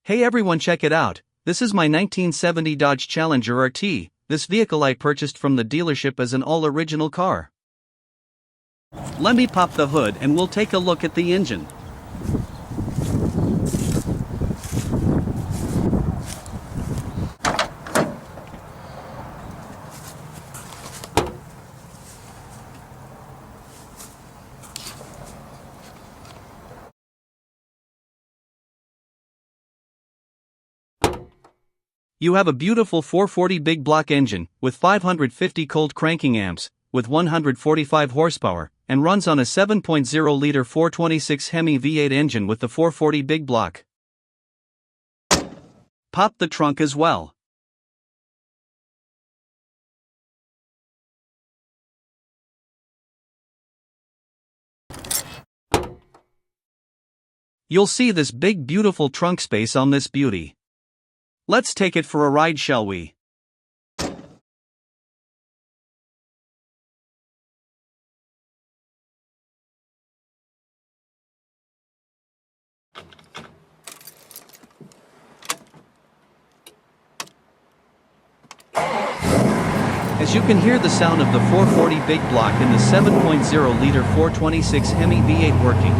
Hey everyone, check it out. This is my 1970 Dodge Challenger RT. This vehicle I purchased from the dealership as an all-original car. Let me pop the hood and we'll take a look at the engine. You have a beautiful 440 big block engine, with 550 cold cranking amps, with 145 horsepower, and runs on a 7.0-liter 426 HEMI V8 engine with the 440 big block. Pop the trunk as well. You'll see this big beautiful trunk space on this beauty. Let's take it for a ride, shall we? As you can hear the sound of the 440 big block and the 7.0-liter 426 HEMI V8 working.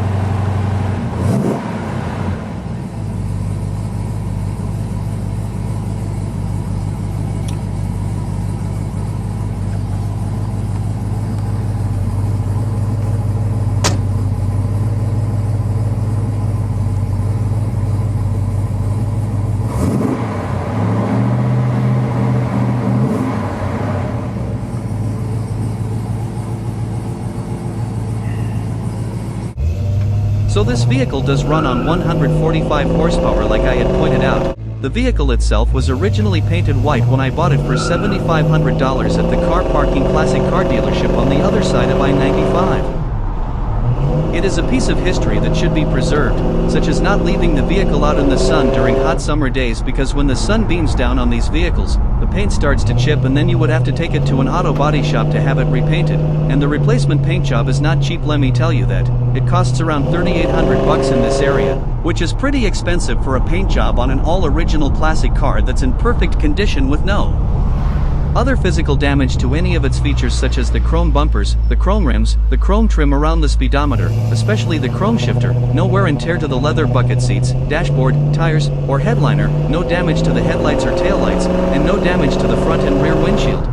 So this vehicle does run on 145 horsepower like I had pointed out. The vehicle itself was originally painted white when I bought it for $7,500 at the car parking classic car dealership on the other side of I-95. It is a piece of history that should be preserved, such as not leaving the vehicle out in the sun during hot summer days, because when the sun beams down on these vehicles, the paint starts to chip and then you would have to take it to an auto body shop to have it repainted, and the replacement paint job is not cheap, let me tell you that. It costs around $3,800 in this area, which is pretty expensive for a paint job on an all-original classic car that's in perfect condition with no other physical damage to any of its features, such as the chrome bumpers, the chrome rims, the chrome trim around the speedometer, especially the chrome shifter, no wear and tear to the leather bucket seats, dashboard, tires, or headliner, no damage to the headlights or taillights, and no damage to the front and rear windshield.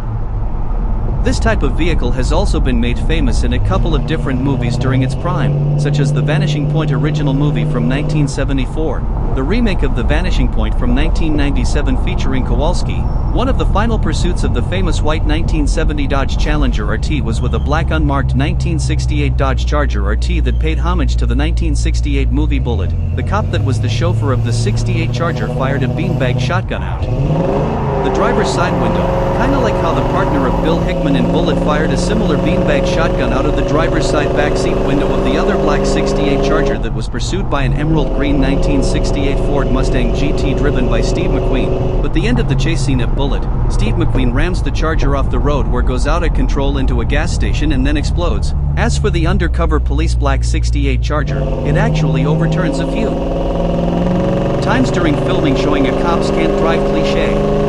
This type of vehicle has also been made famous in a couple of different movies during its prime, such as the Vanishing Point original movie from 1974, the remake of the Vanishing Point from 1997 featuring Kowalski. One of the final pursuits of the famous white 1970 Dodge Challenger RT was with a black unmarked 1968 Dodge Charger RT that paid homage to the 1968 movie Bullitt. The cop that was the chauffeur of the '68 Charger fired a beanbag shotgun out the driver's side window, kinda like how the partner of Bill Hickman in Bullitt fired a similar beanbag shotgun out of the driver's side backseat window of the other black '68 Charger that was pursued by an emerald green 1968 Ford Mustang GT driven by Steve McQueen. But the end of the chase scene at Bullitt, Steve McQueen rams the Charger off the road where goes out of control into a gas station and then explodes. As for the undercover police black '68 Charger, it actually overturns a few times during filming, showing a cops can't drive cliché.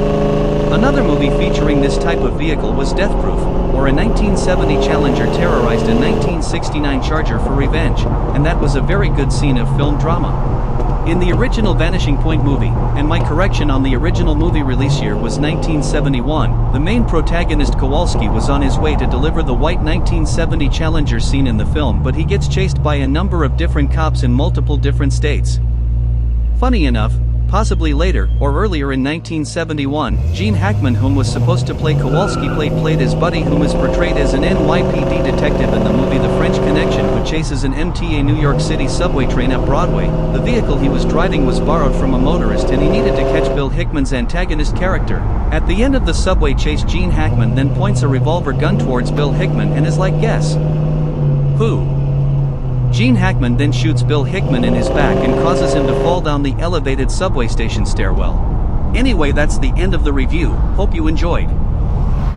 Another movie featuring this type of vehicle was Death Proof, or a 1970 Challenger terrorized a 1969 Charger for revenge, and that was a very good scene of film drama. In the original Vanishing Point movie, and my correction on the original movie release year was 1971, the main protagonist Kowalski was on his way to deliver the white 1970 Challenger scene in the film, but he gets chased by a number of different cops in multiple different states. Funny enough, possibly later, or earlier in 1971, Gene Hackman, whom was supposed to play Kowalski, played his buddy, whom is portrayed as an NYPD detective in the movie The French Connection, who chases an MTA New York City subway train up Broadway. The vehicle he was driving was borrowed from a motorist and he needed to catch Bill Hickman's antagonist character. At the end of the subway chase, Gene Hackman then points a revolver gun towards Bill Hickman and is like, "Guess who?" Gene Hackman then shoots Bill Hickman in his back and causes him to fall down the elevated subway station stairwell. Anyway, that's the end of the review. Hope you enjoyed.